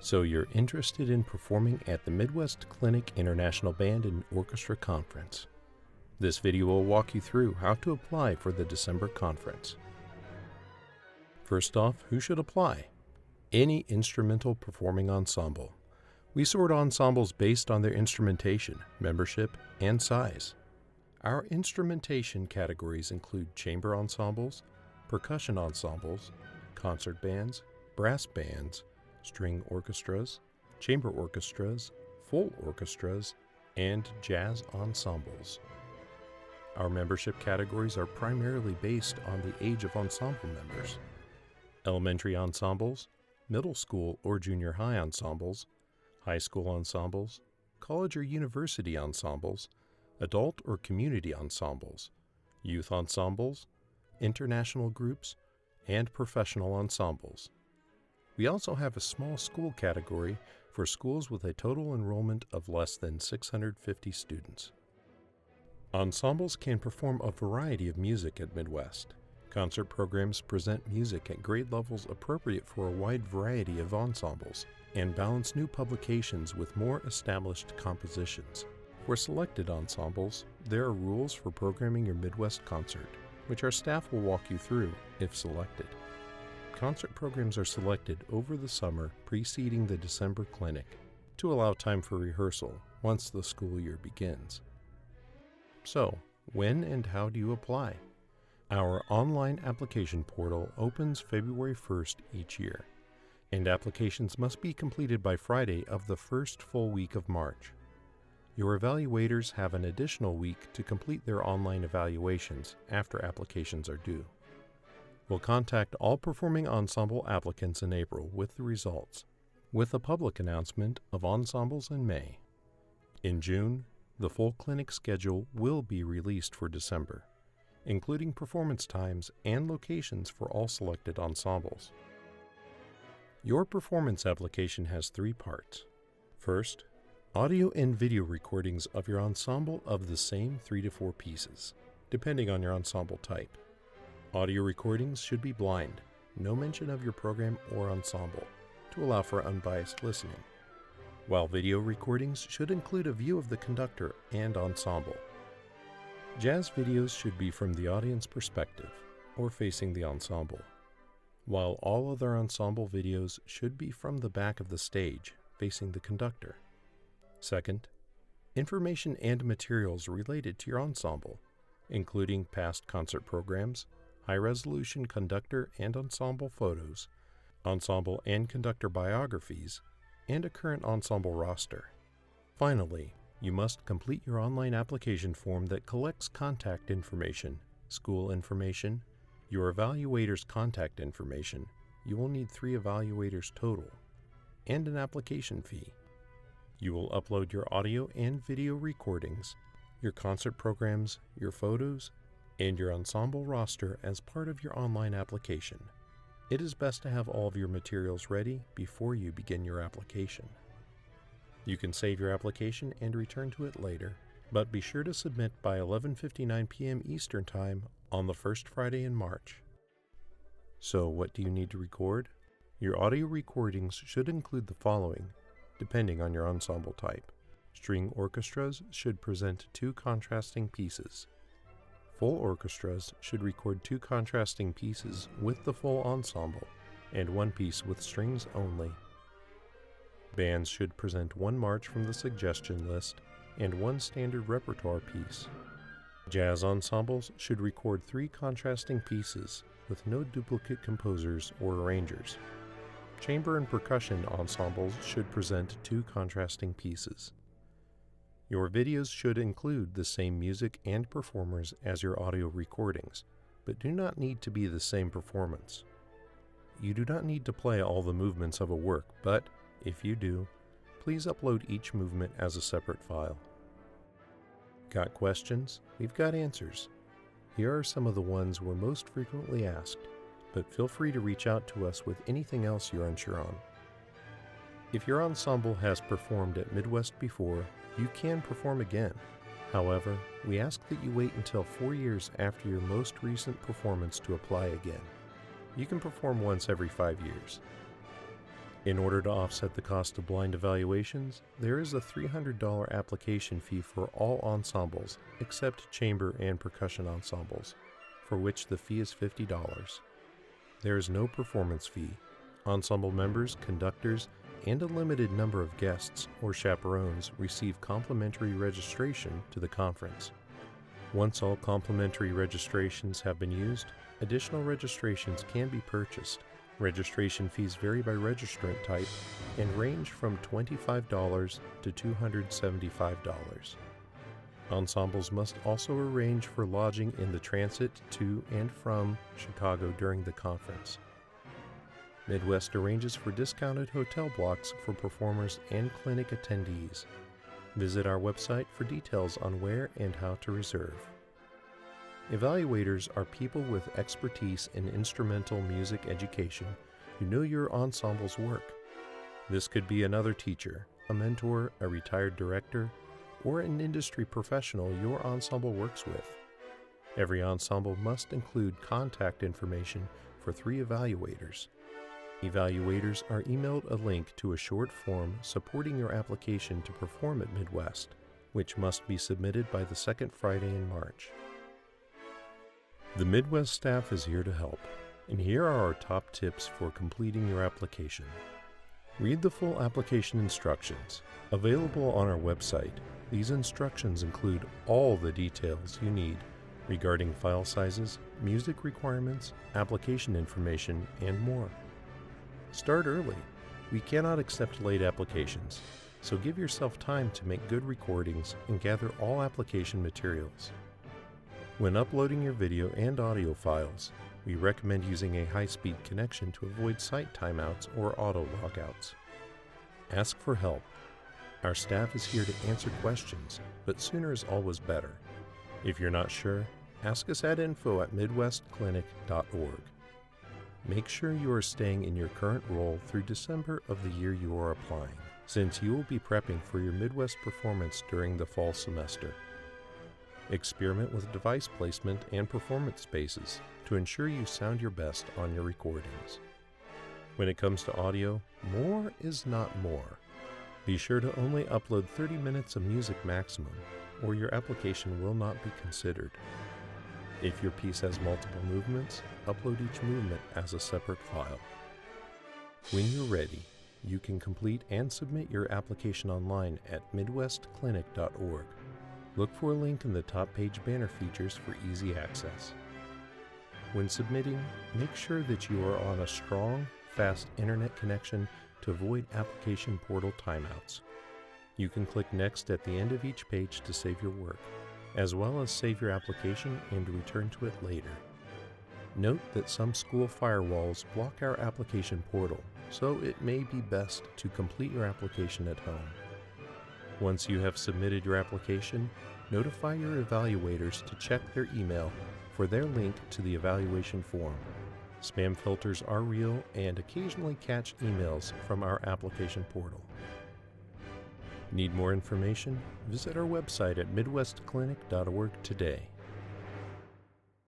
So you're interested in performing at the Midwest Clinic International Band and Orchestra Conference. This video will walk you through how to apply for the December conference. First off, who should apply? Any instrumental performing ensemble. We sort ensembles based on their instrumentation, membership, and size. Our instrumentation categories include chamber ensembles, percussion ensembles, concert bands, brass bands, string orchestras, chamber orchestras, full orchestras, and jazz ensembles. Our membership categories are primarily based on the age of ensemble members. Elementary ensembles, middle school or junior high ensembles, high school ensembles, college or university ensembles, adult or community ensembles, youth ensembles, international groups, and professional ensembles. We also have a small school category for schools with a total enrollment of less than 650 students. Ensembles can perform a variety of music at Midwest. Concert programs present music at grade levels appropriate for a wide variety of ensembles and balance new publications with more established compositions. For selected ensembles, there are rules for programming your Midwest concert, which our staff will walk you through if selected. Concert programs are selected over the summer preceding the December clinic to allow time for rehearsal once the school year begins. So, when and how do you apply? Our online application portal opens February 1st each year, and applications must be completed by Friday of the first full week of March. Your evaluators have an additional week to complete their online evaluations after applications are due. We'll contact all performing ensemble applicants in April with the results, with a public announcement of ensembles in May. In June, the full clinic schedule will be released for December, including performance times and locations for all selected ensembles. Your performance application has 3 parts. First, audio and video recordings of your ensemble of the same 3 to 4 pieces, depending on your ensemble type. Audio recordings should be blind, no mention of your program or ensemble, to allow for unbiased listening, while video recordings should include a view of the conductor and ensemble. Jazz videos should be from the audience perspective, or facing the ensemble, while all other ensemble videos should be from the back of the stage, facing the conductor. Second, information and materials related to your ensemble, including past concert programs, high-resolution conductor and ensemble photos, ensemble and conductor biographies, and a current ensemble roster. Finally, you must complete your online application form that collects contact information, school information, your evaluator's contact information. You will need 3 evaluators total, and an application fee. You will upload your audio and video recordings, your concert programs, your photos, and your ensemble roster as part of your online application. It is best to have all of your materials ready before you begin your application. You can save your application and return to it later, but be sure to submit by 11:59 p.m. Eastern Time on the first Friday in March. So what do you need to record? Your audio recordings should include the following, depending on your ensemble type. String orchestras should present 2 contrasting pieces. Full orchestras should record 2 contrasting pieces with the full ensemble and 1 piece with strings only. Bands should present 1 march from the suggestion list and 1 standard repertoire piece. Jazz ensembles should record 3 contrasting pieces with no duplicate composers or arrangers. Chamber and percussion ensembles should present 2 contrasting pieces. Your videos should include the same music and performers as your audio recordings, but do not need to be the same performance. You do not need to play all the movements of a work, but if you do, please upload each movement as a separate file. Got questions? We've got answers. Here are some of the ones we're most frequently asked, but feel free to reach out to us with anything else you're unsure on. If your ensemble has performed at Midwest before, you can perform again. However, we ask that you wait until 4 years after your most recent performance to apply again. You can perform once every 5 years. In order to offset the cost of blind evaluations, there is a $300 application fee for all ensembles except chamber and percussion ensembles, for which the fee is $50. There is no performance fee. Ensemble members, conductors, and a limited number of guests or chaperones receive complimentary registration to the conference. Once all complimentary registrations have been used, additional registrations can be purchased. Registration fees vary by registrant type and range from $25 to $275. Ensembles must also arrange for lodging in the transit to and from Chicago during the conference. Midwest arranges for discounted hotel blocks for performers and clinic attendees. Visit our website for details on where and how to reserve. Evaluators are people with expertise in instrumental music education who know your ensemble's work. This could be another teacher, a mentor, a retired director, or an industry professional your ensemble works with. Every ensemble must include contact information for 3 evaluators. Evaluators are emailed a link to a short form supporting your application to perform at Midwest, which must be submitted by the second Friday in March. The Midwest staff is here to help, and here are our top tips for completing your application. Read the full application instructions. Available on our website, these instructions include all the details you need regarding file sizes, music requirements, application information, and more. Start early. We cannot accept late applications, so give yourself time to make good recordings and gather all application materials. When uploading your video and audio files, we recommend using a high-speed connection to avoid site timeouts or auto logouts. Ask for help. Our staff is here to answer questions, but sooner is always better. If you're not sure, ask us at info@midwestclinic.org. Make sure you are staying in your current role through December of the year you are applying, since you will be prepping for your Midwest performance during the fall semester. Experiment with device placement and performance spaces to ensure you sound your best on your recordings. When it comes to audio, more is not more. Be sure to only upload 30 minutes of music maximum, or your application will not be considered. If your piece has multiple movements, upload each movement as a separate file. When you're ready, you can complete and submit your application online at midwestclinic.org. Look for a link in the top page banner features for easy access. When submitting, make sure that you are on a strong, fast internet connection to avoid application portal timeouts. You can click Next at the end of each page to save your work, as well as save your application and return to it later. Note that some school firewalls block our application portal, so it may be best to complete your application at home. Once you have submitted your application, notify your evaluators to check their email for their link to the evaluation form. Spam filters are real and occasionally catch emails from our application portal. Need more information? Visit our website at midwestclinic.org today.